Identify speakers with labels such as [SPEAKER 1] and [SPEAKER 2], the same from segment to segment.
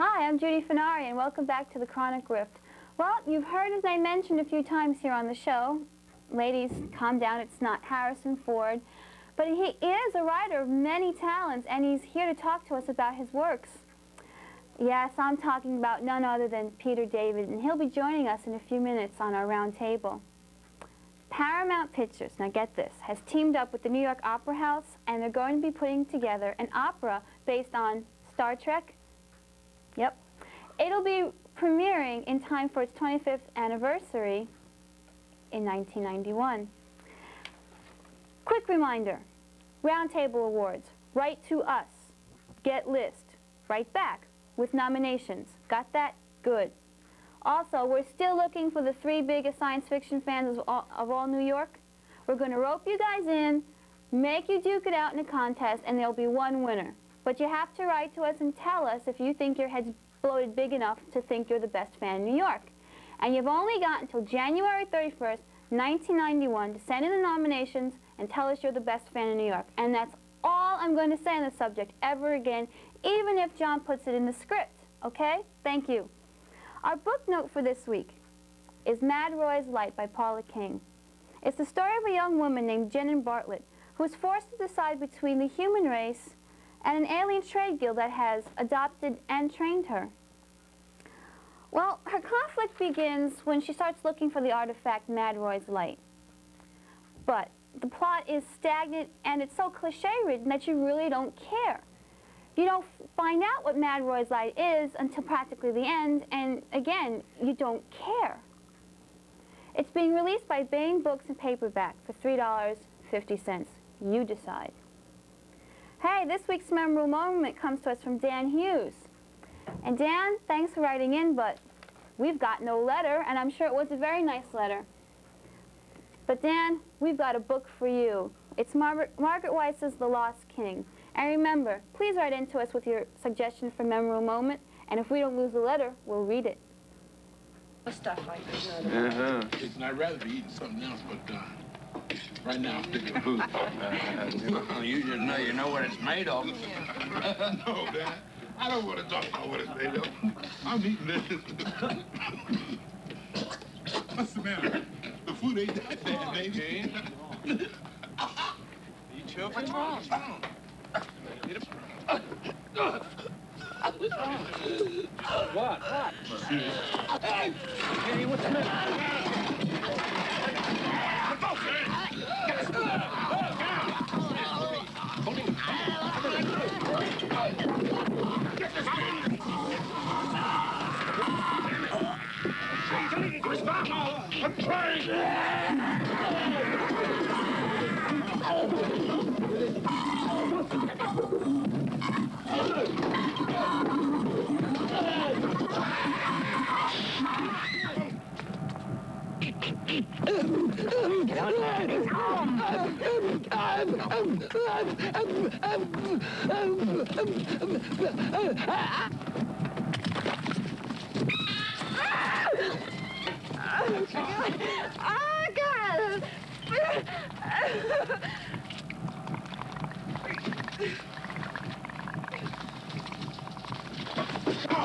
[SPEAKER 1] Hi, I'm Judy Furnari, and welcome back to the Chronic Rift. Well, you've heard, as I mentioned a few times here on the show, ladies, calm down, it's not Harrison Ford, but he is a writer of many talents, and he's here to talk to us about his works. Yes, I'm talking about none other than Peter Davies, and he'll be joining us in a few minutes on our round table. Paramount Pictures, now get this, has teamed up with the New York Opera House, and they're going to be putting together an opera based on Star Trek. Yep. It'll be premiering in time for its 25th anniversary in 1991. Quick reminder, Roundtable Awards, write to us, get list, write back with nominations. Got that? Good. Also, we're still looking for the 3 biggest science fiction fans of all New York. We're going to rope you guys in, make you duke it out in a contest, and there'll be one winner. But you have to write to us and tell us if you think your head's bloated big enough to think you're the best fan in New York. And you've only got until January 31st, 1991 to send in the nominations and tell us you're the best fan in New York. And that's all I'm going to say on the subject ever again, even if John puts it in the script. Okay? Thank you. Our book note for this week is Mad Roy's Light by Paula King. It's the story of a young woman named Jenny Bartlett who was forced to decide between the human race and an alien trade guild that has adopted and trained her. Well, her conflict begins when she starts looking for the artifact Mad Roy's Light. But the plot is stagnant and it's so cliché-ridden that you really don't care. You don't find out what Mad Roy's Light is until practically the end, and again, you don't care. It's being released by Baen Books in paperback for $3.50. You decide. Hey, this week's memorable moment comes to us from Dan Hughes. And Dan, thanks for writing in, but we've got no letter, and I'm sure it was a very nice letter. But Dan, we've got a book for you. It's Margaret Weiss's The Lost King. And remember, please write in to us with your suggestion for memorable moment, and if we don't lose the letter, we'll read it.
[SPEAKER 2] Stuff like this.
[SPEAKER 3] Listen, I'd rather be eating something else, but right now I'm thinking of food.
[SPEAKER 4] You just know you know what it's made of.
[SPEAKER 3] No, man. I don't want to talk about what it's made of. I'm eating this. What's the matter? The food ain't that bad, baby.
[SPEAKER 4] You choking?
[SPEAKER 2] What's wrong?
[SPEAKER 4] What?
[SPEAKER 2] Hey, what's the matter?
[SPEAKER 3] I'm trying!
[SPEAKER 2] Oh, God!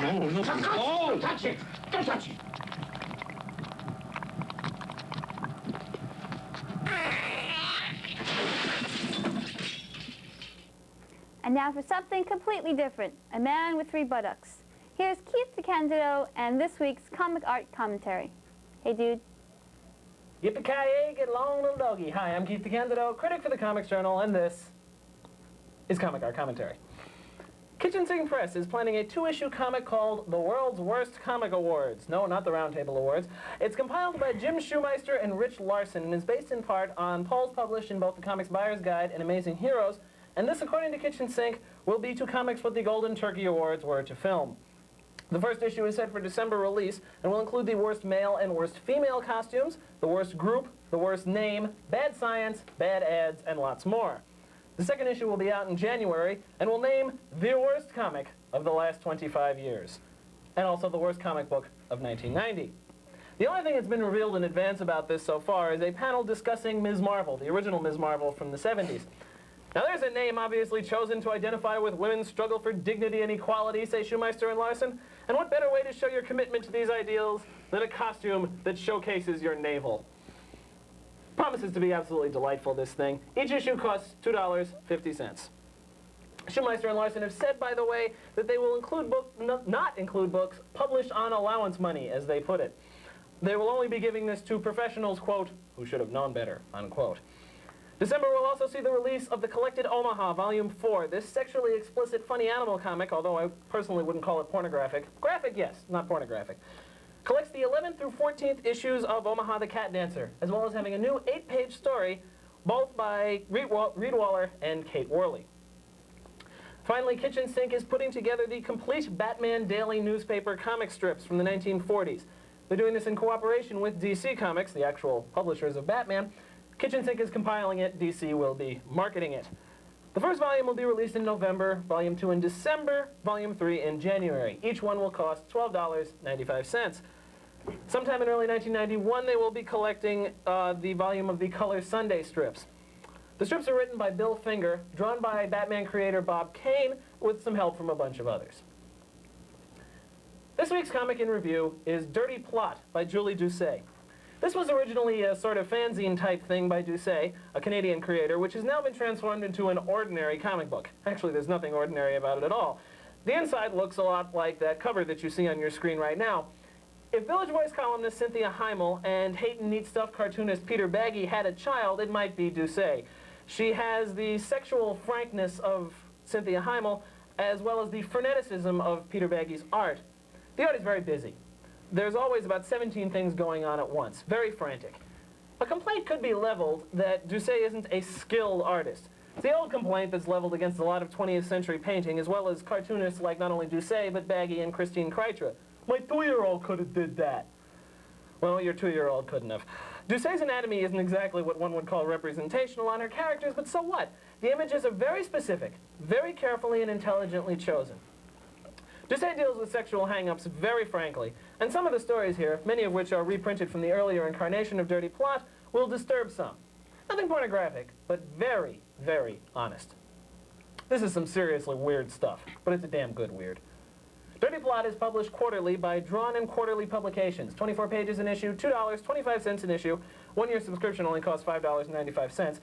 [SPEAKER 3] No.
[SPEAKER 4] Don't touch it! Don't touch it!
[SPEAKER 1] And now for something completely different, A Man with 3 Buttocks. Here's Keith DeCandido and this week's comic art commentary. Hey, dude.
[SPEAKER 5] Yippee-ki-yay, get along, little doggy. Hi, I'm Keith DeCandido, critic for the Comics Journal, and this is Comic Art Commentary. Kitchen Sink Press is planning a 2-issue comic called The World's Worst Comic Awards. No, not the Roundtable Awards. It's compiled by Jim Shoemeister and Rich Larson and is based in part on polls published in both the Comics Buyer's Guide and Amazing Heroes, and this, according to Kitchen Sink, will be to comics what the Golden Turkey Awards were to film. The first issue is set for December release and will include the worst male and worst female costumes, the worst group, the worst name, bad science, bad ads, and lots more. The second issue will be out in January and will name the worst comic of the last 25 years, and also the worst comic book of 1990. The only thing that's been revealed in advance about this so far is a panel discussing Ms. Marvel, the original Ms. Marvel from the 70s. Now there's a name obviously chosen to identify with women's struggle for dignity and equality, say Schumeister and Larson. And what better way to show your commitment to these ideals than a costume that showcases your navel? Promises to be absolutely delightful, this thing. Each issue costs $2.50. Schumeister and Larson have said, by the way, that they will not include books published on allowance money, as they put it. They will only be giving this to professionals, quote, who should have known better, unquote. December will also see the release of The Collected Omaha, Volume 4. This sexually explicit funny animal comic, although I personally wouldn't call it pornographic. Graphic, yes, not pornographic. Collects the 11th through 14th issues of Omaha the Cat Dancer, as well as having a new 8-page story, both by Reed Waller and Kate Worley. Finally, Kitchen Sink is putting together the complete Batman daily newspaper comic strips from the 1940s. They're doing this in cooperation with DC Comics, the actual publishers of Batman. Kitchen Sink is compiling it, DC will be marketing it. The first volume will be released in November, Volume 2 in December, Volume 3 in January. Each one will cost $12.95. Sometime in early 1991, they will be collecting the volume of the Color Sunday strips. The strips are written by Bill Finger, drawn by Batman creator Bob Kane, with some help from a bunch of others. This week's comic in review is Dirty Plotte by Julie Doucet. This was originally a sort of fanzine-type thing by Doucet, a Canadian creator, which has now been transformed into an ordinary comic book. Actually, there's nothing ordinary about it at all. The inside looks a lot like that cover that you see on your screen right now. If Village Voice columnist Cynthia Heimel and Hayton Neat Stuff cartoonist Peter Baggy had a child, it might be Doucet. She has the sexual frankness of Cynthia Heimel, as well as the freneticism of Peter Baggy's art. The art is very busy. There's always about 17 things going on at once, very frantic. A complaint could be leveled that Doucet isn't a skilled artist. It's the old complaint that's leveled against a lot of 20th century painting, as well as cartoonists like not only Doucet, but Baggy and Christine Kreitra. My 2-year-old could have did that. Well, your 2-year-old couldn't have. Doucet's anatomy isn't exactly what one would call representational on her characters, but so what? The images are very specific, very carefully and intelligently chosen. Doucet deals with sexual hang-ups very frankly, and some of the stories here, many of which are reprinted from the earlier incarnation of Dirty Plotte, will disturb some. Nothing pornographic, but very, very honest. This is some seriously weird stuff, but it's a damn good weird. Dirty Plotte is published quarterly by Drawn and Quarterly Publications. 24 pages an issue, $2.25 an issue. 1-year subscription only costs $5.95.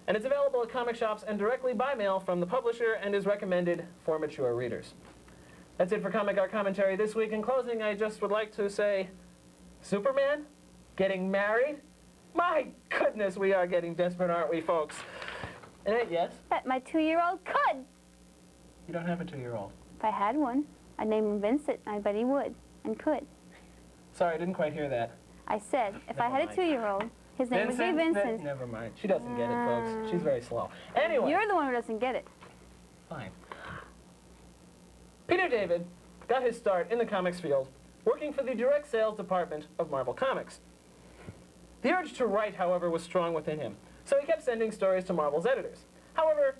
[SPEAKER 5] And it's available at comic shops and directly by mail from the publisher and is recommended for mature readers. That's it for Comic Art Commentary this week. In closing, I just would like to say, Superman? Getting married? My goodness, we are getting desperate, aren't we, folks? Yes?
[SPEAKER 1] But my 2-year-old could.
[SPEAKER 5] You don't have a 2-year-old.
[SPEAKER 1] If I had one, I'd name him Vincent. I bet he would and could.
[SPEAKER 5] Sorry, I didn't quite hear that.
[SPEAKER 1] I said, if I had a 2-year-old, his name would be Vincent.
[SPEAKER 5] Never mind. She doesn't get it, folks. She's very slow. Anyway.
[SPEAKER 1] You're the one who doesn't get it.
[SPEAKER 5] Fine. Peter David got his start in the comics field working for the direct sales department of Marvel Comics. The urge to write, however, was strong within him, so he kept sending stories to Marvel's editors. However,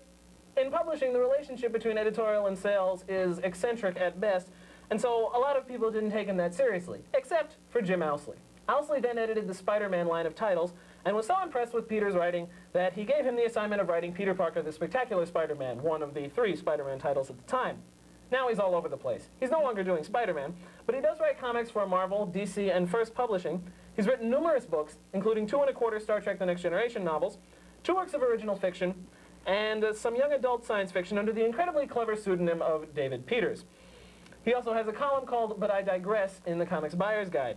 [SPEAKER 5] in publishing, the relationship between editorial and sales is eccentric at best, and so a lot of people didn't take him that seriously, except for Jim Owsley. Owsley then edited the Spider-Man line of titles and was so impressed with Peter's writing that he gave him the assignment of writing Peter Parker the Spectacular Spider-Man, one of the 3 Spider-Man titles at the time. Now he's all over the place. He's no longer doing Spider-Man, but he does write comics for Marvel, DC, and First Publishing. He's written numerous books, including 2 1/4 Star Trek The Next Generation novels, 2 works of original fiction, and some young adult science fiction under the incredibly clever pseudonym of David Peters. He also has a column called But I Digress in the Comics Buyer's Guide.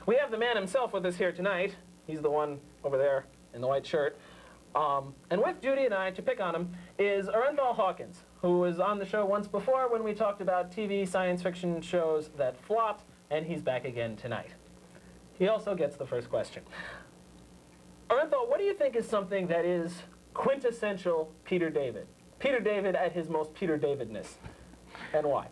[SPEAKER 5] We have the man himself with us here tonight. He's the one over there in the white shirt. And with Judy and I, to pick on him, is Orenthal Hawkins, who was on the show once before when we talked about TV science fiction shows that flopped, and he's back again tonight. He also gets the first question. Orenthal, what do you think is something that is quintessential Peter David? Peter David at his most Peter Davidness, and why?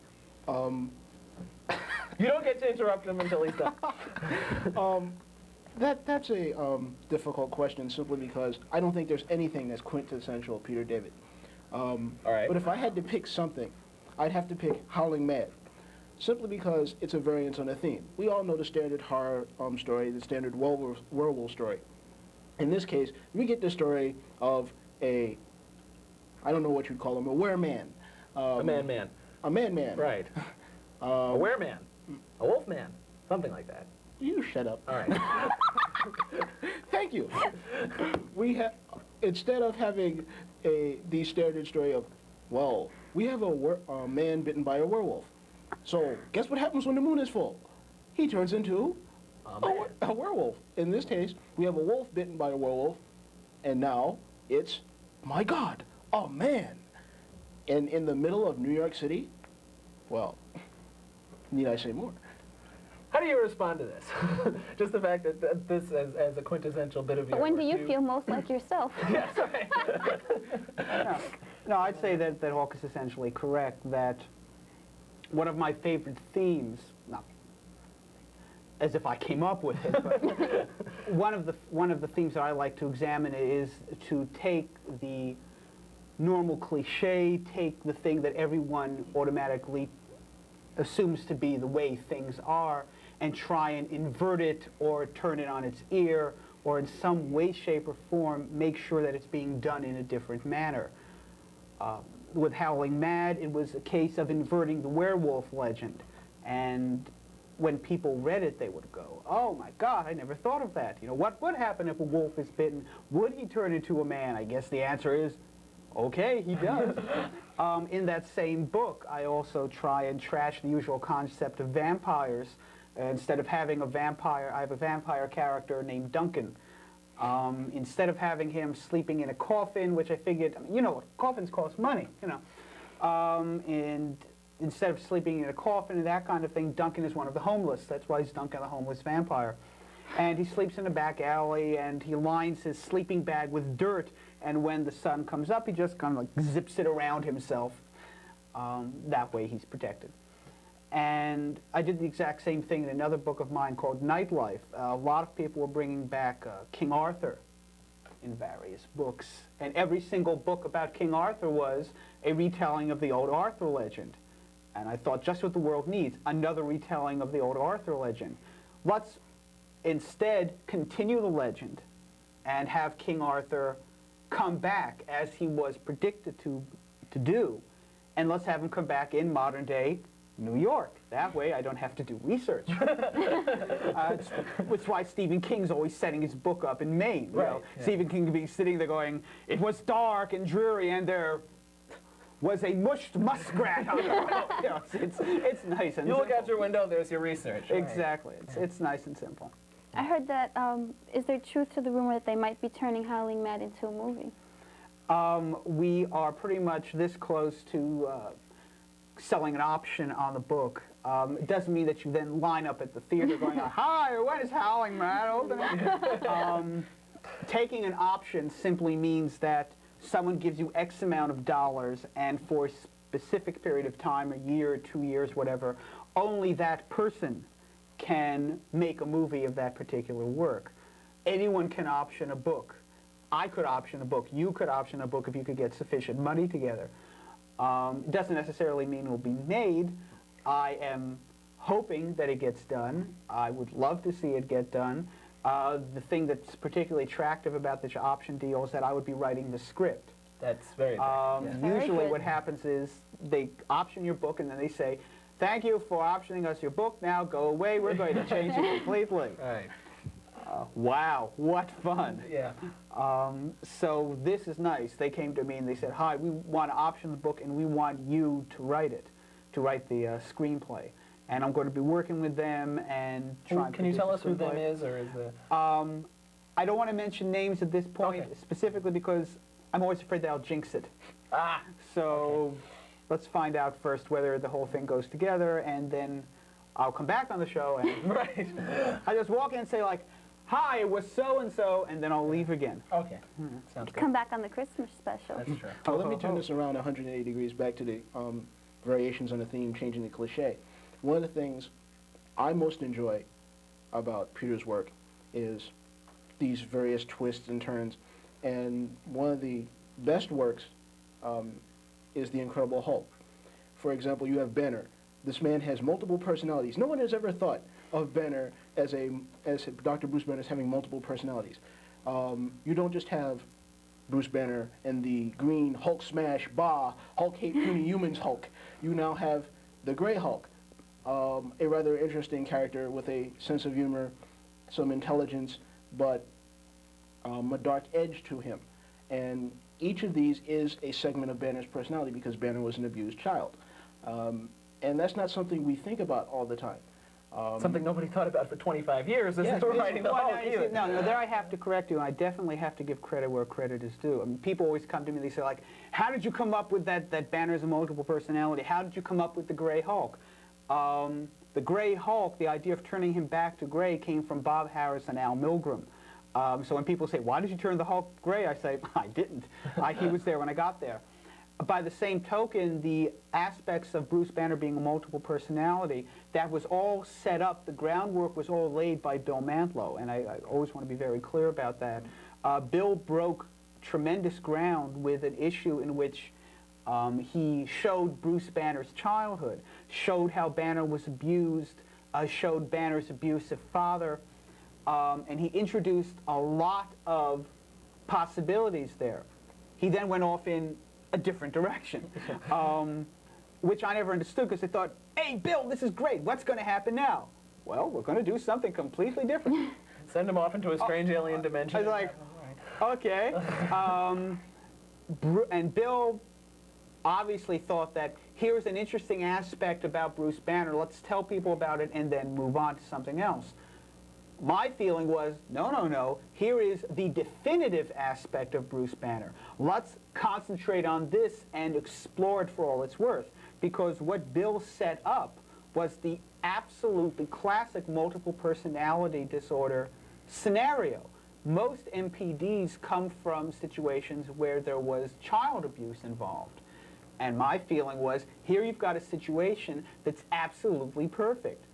[SPEAKER 5] You don't get to interrupt him until he's done.
[SPEAKER 6] That's a difficult question simply because I don't think there's anything that's quintessential Peter David.
[SPEAKER 5] All right.
[SPEAKER 6] But if I had to pick something, I'd have to pick Howling Mad, simply because it's a variance on a theme. We all know the standard horror story, the standard werewolf story. In this case, we get the story of a I don't know what you'd call him, a wereman.
[SPEAKER 5] A man-man.
[SPEAKER 6] A man-man.
[SPEAKER 5] Right. A wereman. A wolf man. Something like that.
[SPEAKER 6] You shut up.
[SPEAKER 5] All right.
[SPEAKER 6] Thank you. We have, instead of having the standard story of, well, we have a man bitten by a werewolf. So guess what happens when the moon is full? He turns into a werewolf. In this case, we have a wolf bitten by a werewolf, and now it's, my God, a man. And in the middle of New York City, well, need I say more?
[SPEAKER 5] How do you respond to this? Just the fact that this as a quintessential bit of your
[SPEAKER 1] But when do you
[SPEAKER 5] work,
[SPEAKER 1] feel most like yourself?
[SPEAKER 5] Yeah, sorry.
[SPEAKER 7] No, I'd say that Hawk is essentially correct, that one of my favorite themes, not as if I came up with it, but one of the themes that I like to examine is to take the normal cliche, take the thing that everyone automatically assumes to be the way things are, and try and invert it or turn it on its ear, or in some way, shape, or form make sure that it's being done in a different manner. With Howling Mad, it was a case of inverting the werewolf legend, and when people read it, they would go, oh my God, I never thought of that. You know, what would happen if a wolf is bitten? Would he turn into a man? I guess the answer is, okay, he does. In that same book, I also try and trash the usual concept of vampires. Instead of having a vampire, I have a vampire character named Duncan. Instead of having him sleeping in a coffin, which I figured, I mean, you know, coffins cost money, you know. And instead of sleeping in a coffin and that kind of thing, Duncan is one of the homeless. That's why he's Duncan the homeless vampire. And he sleeps in a back alley, and he lines his sleeping bag with dirt, and when the sun comes up, he just kind of like zips it around himself. That way he's protected. And I did the exact same thing in another book of mine called Nightlife. A lot of people were bringing back King Arthur in various books, and every single book about King Arthur was a retelling of the old Arthur legend. And I thought, just what the world needs, another retelling of the old Arthur legend. Let's instead continue the legend and have King Arthur come back as he was predicted to do, and let's have him come back in modern day New York. That way I don't have to do research. That's why Stephen King's always setting his book up in Maine.
[SPEAKER 5] Right,
[SPEAKER 7] You know?
[SPEAKER 5] yeah.
[SPEAKER 7] Stephen King could be sitting there going, it was dark and dreary and there was a mushed muskrat on the road. You know, it's nice and
[SPEAKER 5] You look
[SPEAKER 7] simple.
[SPEAKER 5] out your window, there's your research. Right.
[SPEAKER 7] Exactly. It's nice and simple.
[SPEAKER 1] I heard that, is there truth to the rumor that they might be turning Howling Mad into a movie?
[SPEAKER 7] We are pretty much this close to selling an option on the book. It doesn't mean that you then line up at the theater going, hi, when is Howling Mad opening? Taking an option simply means that someone gives you X amount of dollars, and for a specific period of time, a year, 2 years, whatever, only that person can make a movie of that particular work. Anyone can option a book. I could option a book. You could option a book if you could get sufficient money together. It doesn't necessarily mean it will be made. I am hoping that it gets done. I would love to see it get done. The thing that's particularly attractive about this option deal is that I would be writing the script.
[SPEAKER 5] That's very attractive, yeah.
[SPEAKER 1] Very
[SPEAKER 7] Usually
[SPEAKER 1] good.
[SPEAKER 7] what happens is they option your book and then they say, thank you for optioning us your book, now go away, we're going to change it completely.
[SPEAKER 5] Right.
[SPEAKER 7] Wow, what fun.
[SPEAKER 5] Yeah.
[SPEAKER 7] So this is nice. They came to me and they said, hi, we want to option the book and we want you to write it, to write the screenplay. And I'm going to be working with them and trying to
[SPEAKER 5] Can you
[SPEAKER 7] produce
[SPEAKER 5] tell
[SPEAKER 7] the
[SPEAKER 5] us who them
[SPEAKER 7] screenplay.
[SPEAKER 5] is, or is the...
[SPEAKER 7] I don't want to mention names at this point,
[SPEAKER 5] Okay.
[SPEAKER 7] specifically because I'm always afraid that I'll jinx it.
[SPEAKER 5] Ah!
[SPEAKER 7] So let's find out first whether the whole thing goes together, and then I'll come back on the show and
[SPEAKER 5] Right.
[SPEAKER 7] I just walk in and say like, hi, it was so-and-so, and then I'll leave again.
[SPEAKER 5] Okay. Sounds good.
[SPEAKER 1] Come back on the Christmas special.
[SPEAKER 5] That's true.
[SPEAKER 6] Well, let me turn this around 180 degrees back to the variations on the theme, changing the cliche. One of the things I most enjoy about Peter's work is these various twists and turns. And one of the best works is The Incredible Hulk. For example, you have Banner. This man has multiple personalities. No one has ever thought of Banner as Dr. Bruce Banner as having multiple personalities. You don't just have Bruce Banner and the green Hulk smash, bah, Hulk hate puny humans Hulk. You now have the Gray Hulk, a rather interesting character with a sense of humor, some intelligence, but a dark edge to him. And each of these is a segment of Banner's personality because Banner was an abused child. And that's not something we think about all the time.
[SPEAKER 5] Something nobody thought about for 25 years as
[SPEAKER 7] Yes,
[SPEAKER 5] they were writing the Hulk.
[SPEAKER 7] no, there I have to correct you. I definitely have to give credit where credit is due. I mean, people always come to me and they say, like, how did you come up with that Banner's a multiple personality? How did you come up with the Gray Hulk? The Gray Hulk, the idea of turning him back to gray came from Bob Harris and Al Milgrom. So when people say, why did you turn the Hulk gray? I say, I didn't. He was there when I got there. By the same token, the aspects of Bruce Banner being a multiple personality, that was all set up, the groundwork was all laid by Bill Mantlo, and I always want to be very clear about that. Bill broke tremendous ground with an issue in which he showed Bruce Banner's childhood, showed how Banner was abused, showed Banner's abusive father, and he introduced a lot of possibilities there. He then went off in a different direction, which I never understood because I thought, hey, Bill, this is great. What's going to happen now? Well, we're going to do something completely different.
[SPEAKER 5] Send him off into a strange alien dimension.
[SPEAKER 7] I was like, okay. And Bill obviously thought that here's an interesting aspect about Bruce Banner. Let's tell people about it and then move on to something else. My feeling was, no, here is the definitive aspect of Bruce Banner. Let's concentrate on this and explore it for all it's worth. Because what Bill set up was the absolutely classic multiple personality disorder scenario. Most MPDs come from situations where there was child abuse involved. And my feeling was, here you've got a situation that's absolutely perfect.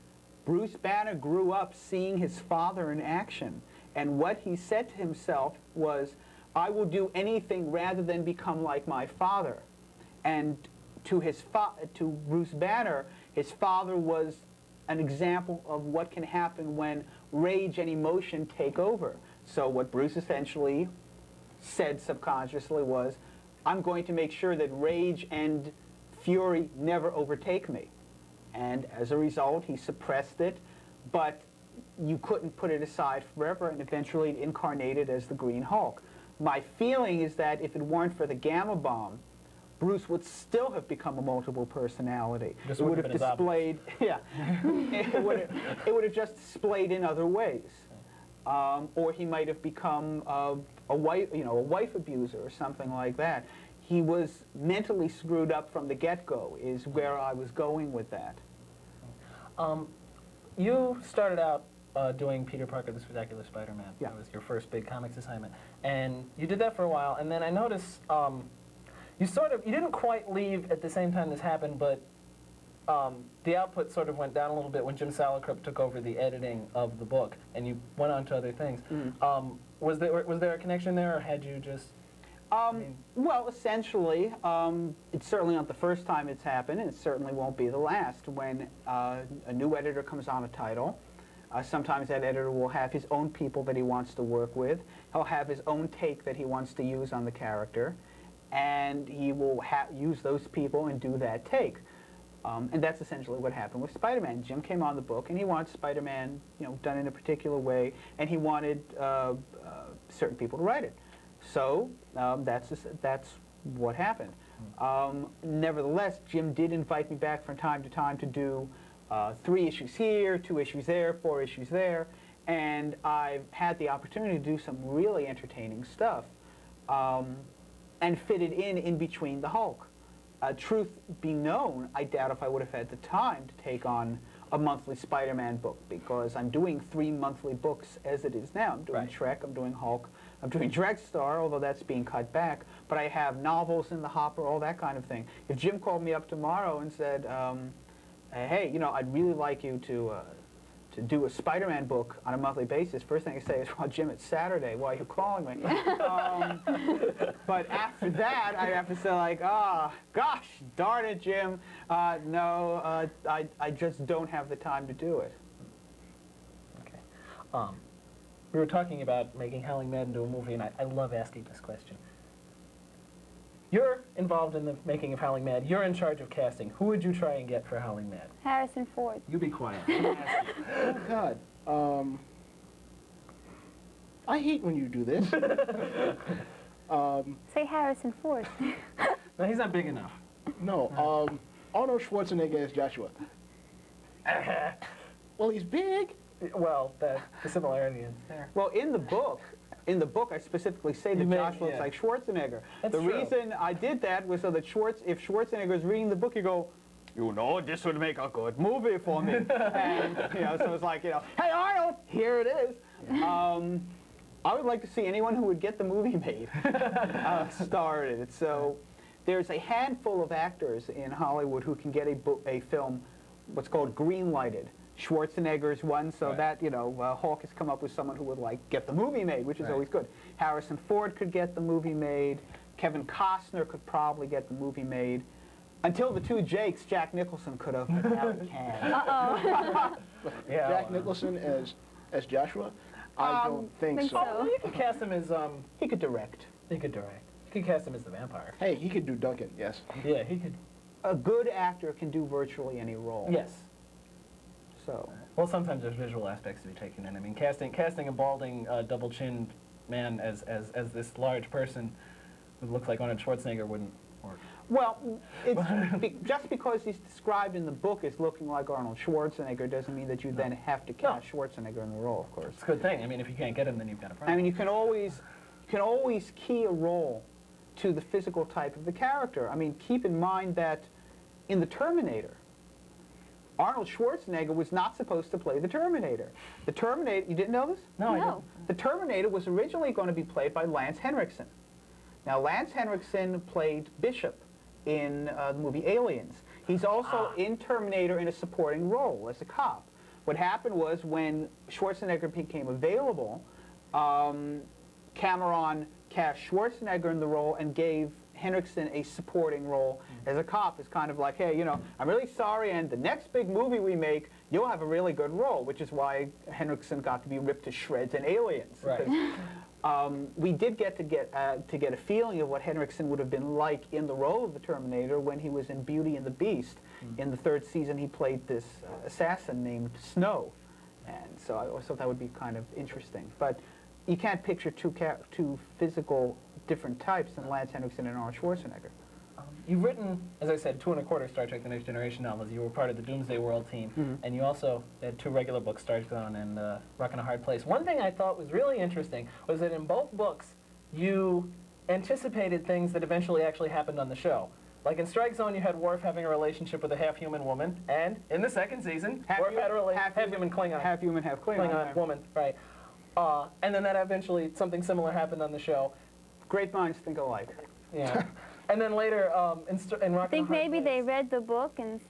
[SPEAKER 7] Bruce Banner grew up seeing his father in action, and what he said to himself was, I will do anything rather than become like my father. And to Bruce Banner, his father was an example of what can happen when rage and emotion take over. So what Bruce essentially said subconsciously was, I'm going to make sure that rage and fury never overtake me. And as a result, he suppressed it, but you couldn't put it aside forever, and eventually it incarnated as the Green Hulk. My feeling is that if it weren't for the gamma bomb, Bruce would still have become a multiple personality. It would have displayed, yeah, it would have just displayed in other ways. Or he might have become a wife abuser or something like that. He was mentally screwed up from the get-go, is where I was going with that.
[SPEAKER 5] You started out doing Peter Parker, the Spectacular Spider-Man.
[SPEAKER 7] Yeah.
[SPEAKER 5] That was your first big comics assignment. And you did that for a while, and then I noticed you didn't quite leave at the same time this happened, but the output sort of went down a little bit when Jim Salicrup took over the editing of the book, and you went on to other things. Mm. Was there a connection there, or had you just...
[SPEAKER 7] Well, essentially, it's certainly not the first time it's happened, and it certainly won't be the last. When a new editor comes on a title, sometimes that editor will have his own people that he wants to work with. He'll have his own take that he wants to use on the character, and he will use those people and do that take. And that's essentially what happened with Spider-Man. Jim came on the book, and he wanted Spider-Man, done in a particular way, and he wanted certain people to write it. So that's what happened. Nevertheless, Jim did invite me back from time to time to do 3 issues here, 2 issues there, 4 issues there, and I've had the opportunity to do some really entertaining stuff and fit it in between the Hulk. Truth be known, I doubt if I would have had the time to take on a monthly Spider-Man book, because I'm doing 3 monthly books as it is now. I'm doing Trek, I'm doing Hulk, I'm doing Dregstar, although that's being cut back, but I have novels in the hopper, all that kind of thing. If Jim called me up tomorrow and said, hey, I'd really like you to do a Spider-Man book on a monthly basis, first thing I say is, well, Jim, it's Saturday, why are you calling me? But after that, I have to say, like, gosh, darn it, Jim, no, I just don't have the time to do it.
[SPEAKER 5] Okay. We were talking about making Howling Mad into a movie, and I love asking this question. You're involved in the making of Howling Mad. You're in charge of casting. Who would you try and get for Howling Mad?
[SPEAKER 1] Harrison Ford.
[SPEAKER 5] You be quiet. I'm gonna ask you.
[SPEAKER 6] Oh, God. I hate when you do this.
[SPEAKER 1] Say Harrison Ford.
[SPEAKER 5] No, he's not big enough.
[SPEAKER 6] No, Arnold Schwarzenegger as Joshua. Well, he's big.
[SPEAKER 5] Well, the similarity is there.
[SPEAKER 7] Well, in the book, I specifically say that Josh looks like Schwarzenegger.
[SPEAKER 5] That's
[SPEAKER 7] the
[SPEAKER 5] true.
[SPEAKER 7] reason I did that was so that if Schwarzenegger is reading the book, you go, you know, this would make a good movie for me. And, you know, so it's like, you know, hey, Arnold, here it is. I would like to see anyone who would get the movie made star in it. So there's a handful of actors in Hollywood who can get a film, what's called green-lighted. Schwarzenegger's one, so that, you know, Hawk has come up with someone who would, like, get the movie made, which is always good. Harrison Ford could get the movie made. Kevin Costner could probably get the movie made. Until the two Jakes, Jack Nicholson could have, but now he can't.
[SPEAKER 5] Yeah.
[SPEAKER 6] Jack Nicholson as Joshua? I don't think
[SPEAKER 1] think
[SPEAKER 6] so.
[SPEAKER 1] so.
[SPEAKER 5] Oh, you could cast him as,
[SPEAKER 7] He could direct.
[SPEAKER 5] he could direct. You could cast him as the vampire.
[SPEAKER 6] Hey, he could do Duncan, yes.
[SPEAKER 5] Yeah, he could.
[SPEAKER 7] A good actor can do virtually any role.
[SPEAKER 5] Yes.
[SPEAKER 7] So.
[SPEAKER 5] Well, sometimes there's visual aspects to be taken in. I mean, casting a balding, double-chinned man as this large person who looks like Arnold Schwarzenegger wouldn't work.
[SPEAKER 7] Well, it's just because he's described in the book as looking like Arnold Schwarzenegger doesn't mean that you then have to cast Schwarzenegger in the role, of course.
[SPEAKER 5] It's a good thing. I mean, if you can't get him, then you've got a problem.
[SPEAKER 7] I mean, you can always key a role to the physical type of the character. I mean, keep in mind that in The Terminator, Arnold Schwarzenegger was not supposed to play the Terminator. The Terminator, you didn't know this?
[SPEAKER 5] No, I
[SPEAKER 1] No.
[SPEAKER 5] didn't.
[SPEAKER 7] The Terminator was originally going to be played by Lance Henriksen. Now, Lance Henriksen played Bishop in the movie Aliens. He's also in Terminator in a supporting role as a cop. What happened was when Schwarzenegger became available, Cameron cast Schwarzenegger in the role and gave Henriksen a supporting role as a cop. It's kind of like, hey, you know, I'm really sorry, and the next big movie we make, you'll have a really good role, which is why Henriksen got to be ripped to shreds in Aliens.
[SPEAKER 5] Right.
[SPEAKER 7] Because, we did get a feeling of what Henriksen would have been like in the role of the Terminator when he was in Beauty and the Beast. In the third season, he played this assassin named Snow, and so I always thought that would be kind of interesting. But you can't picture two physical different types than Lance Henriksen and Arnold Schwarzenegger.
[SPEAKER 5] You've written, as I said, 2 1/4 Star Trek The Next Generation novels. You were part of the Doomsday World team, and you also had 2 regular books, Star Zone and Rock in a Hard Place. One thing I thought was really interesting was that in both books, you anticipated things that eventually actually happened on the show. Like in Strike Zone, you had Worf having a relationship with a half-human woman, and in the second season, Worf had a half-human Klingon.
[SPEAKER 7] Half human, half Klingon.
[SPEAKER 5] Klingon woman, right. And then that eventually, something similar happened on the show.
[SPEAKER 7] Great minds think alike.
[SPEAKER 5] Yeah. And then later, in Rock
[SPEAKER 1] I think
[SPEAKER 5] in a Hard
[SPEAKER 1] maybe they
[SPEAKER 5] Place-
[SPEAKER 1] read the book and...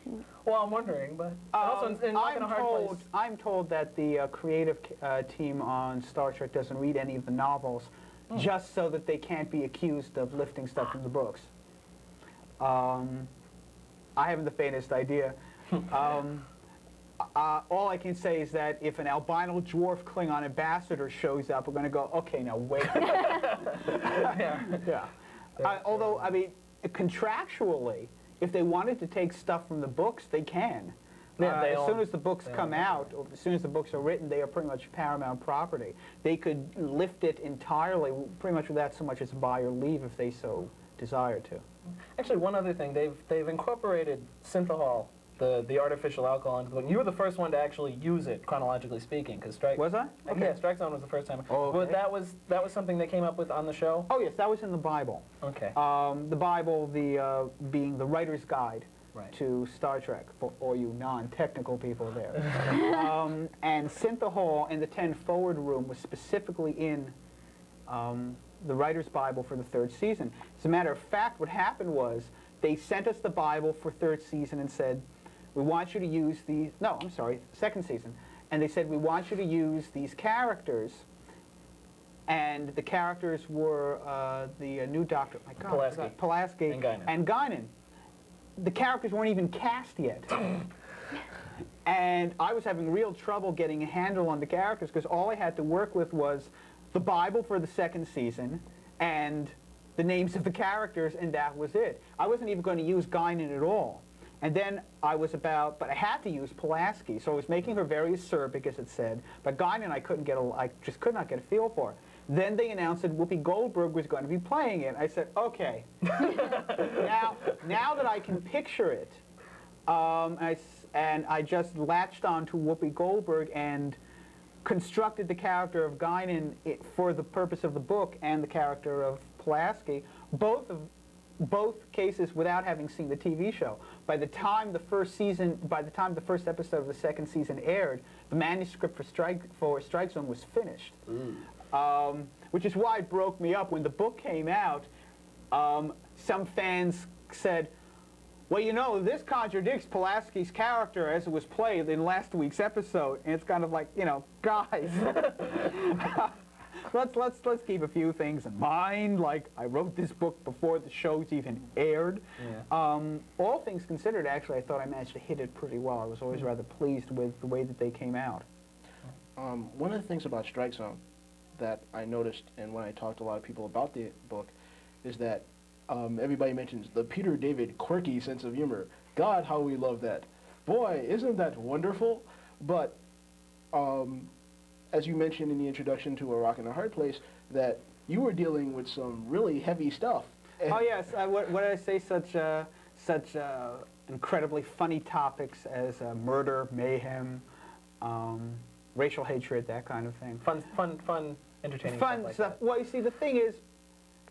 [SPEAKER 5] Well, I'm wondering, but also in Rock in a Hard Place.
[SPEAKER 7] I'm told that the creative team on Star Trek doesn't read any of the novels, just so that they can't be accused of lifting stuff from the books. I haven't the faintest idea. All I can say is that if an albino dwarf Klingon ambassador shows up, we're going to go, okay, now wait. Yeah. Although, I mean, contractually, if they wanted to take stuff from the books, they can.
[SPEAKER 5] Yeah,
[SPEAKER 7] As soon as the books come out, or as soon as the books are written, they are pretty much Paramount property. They could lift it entirely, pretty much without so much as buy or leave if they so desire to.
[SPEAKER 5] Actually, one other thing, they've incorporated synthahol, the artificial alcohol, into the book. You were the first one to actually use it, chronologically speaking, because Strike...
[SPEAKER 7] Was I?
[SPEAKER 5] Okay. Yeah, Strike Zone was the first time.
[SPEAKER 7] Oh, okay.
[SPEAKER 5] But that was something they came up with on the show?
[SPEAKER 7] Oh, yes, that was in the Bible.
[SPEAKER 5] Okay.
[SPEAKER 7] The Bible being the writer's guide
[SPEAKER 5] Right.
[SPEAKER 7] to Star Trek, for all you non-technical people there. And synthahol in the 10 forward room was specifically in the writer's Bible for the 3rd season. As a matter of fact, what happened was they sent us the Bible for 3rd season and said, we want you to use these, no, I'm sorry, 2nd season. And they said, we want you to use these characters. And the characters were the new Doctor, my God, Pulaski and Guinan. The characters weren't even cast yet. And I was having real trouble getting a handle on the characters because all I had to work with was the Bible for the 2nd season and the names of the characters, and that was it. I wasn't even going to use Guinan at all. And then I was about, but I had to use Pulaski, so I was making her very acerbic, as it said. But Guinan, I just could not get a feel for. Then they announced that Whoopi Goldberg was going to be playing it. I said, okay. now that I can picture it, and I just latched on to Whoopi Goldberg and constructed the character of Guinan for the purpose of the book and the character of Pulaski, both cases without having seen the TV show. By the time the first episode of the second season aired, the manuscript for Strike Zone was finished. Which is why it broke me up when the book came out. Some fans said, well, you know, this contradicts Pulaski's character as it was played in last week's episode. And it's kind of like, you know, guys, let's keep a few things in mind. Like, I wrote this book before the show's even aired. Yeah. All things considered, actually, I thought I managed to hit it pretty well. I was always rather pleased with the way that they came out.
[SPEAKER 6] One of the things about Strike Zone that I noticed, and when I talked to a lot of people about the book, is that everybody mentions the Peter David quirky sense of humor. God, how we love that. Boy, isn't that wonderful? But as you mentioned in the introduction to A Rock and a Hard Place, that you were dealing with some really heavy stuff.
[SPEAKER 7] Oh yes, what did I say? Such incredibly funny topics as murder, mayhem, racial hatred, that kind of thing.
[SPEAKER 5] Fun, entertaining
[SPEAKER 7] fun
[SPEAKER 5] stuff.
[SPEAKER 7] Like that. Well, you see, the thing is,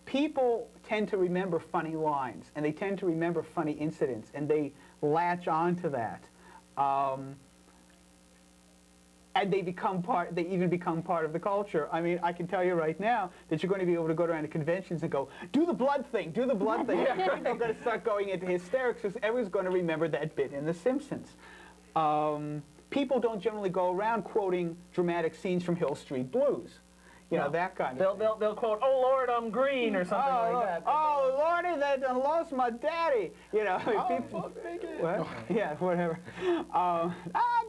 [SPEAKER 7] people tend to remember funny lines, and they tend to remember funny incidents, and they latch on to that. And they even become part of the culture. I mean, I can tell you right now that you're going to be able to go around to conventions and go, do the blood thing, do the blood thing. People are going to start going into hysterics because everyone's going to remember that bit in The Simpsons. People don't generally go around quoting dramatic scenes from Hill Street Blues. You know, that kind of thing.
[SPEAKER 5] They'll quote, "Oh Lord, I'm green," or something like that.
[SPEAKER 7] Oh Lordy, I lost my daddy. You know,
[SPEAKER 6] Fuck naked.
[SPEAKER 7] What? Yeah, whatever. I'm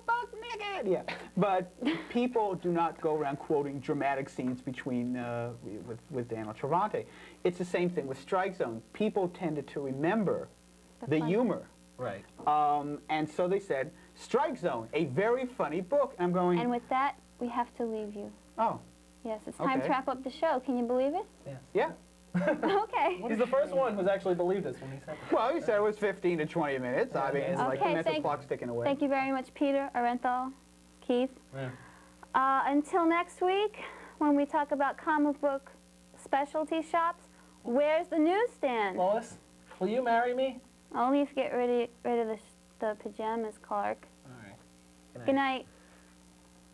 [SPEAKER 7] buck naked. Yeah, but people do not go around quoting dramatic scenes between with Daniel Travanti. It's the same thing with Strike Zone. People tended to remember the humor.
[SPEAKER 5] Right.
[SPEAKER 7] And so they said, Strike Zone, a very funny book. And I'm going.
[SPEAKER 1] And with that, we have to leave you.
[SPEAKER 7] Oh.
[SPEAKER 1] Yes, it's time to wrap up the show. Can you believe it?
[SPEAKER 5] Yeah.
[SPEAKER 1] Okay.
[SPEAKER 5] He's the first one who's actually believed us when he said that.
[SPEAKER 7] Well, he said it was 15 to 20 minutes. I mean, it's like the mental clock's ticking away.
[SPEAKER 1] Thank you very much, Peter, Orenthal, Keith.
[SPEAKER 5] Yeah.
[SPEAKER 1] Until next week, when we talk about comic book specialty shops, where's the newsstand?
[SPEAKER 5] Lois, will you marry me?
[SPEAKER 1] Only if you get rid of the pajamas, Clark.
[SPEAKER 5] All right.
[SPEAKER 1] Good night.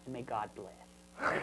[SPEAKER 7] And may God bless.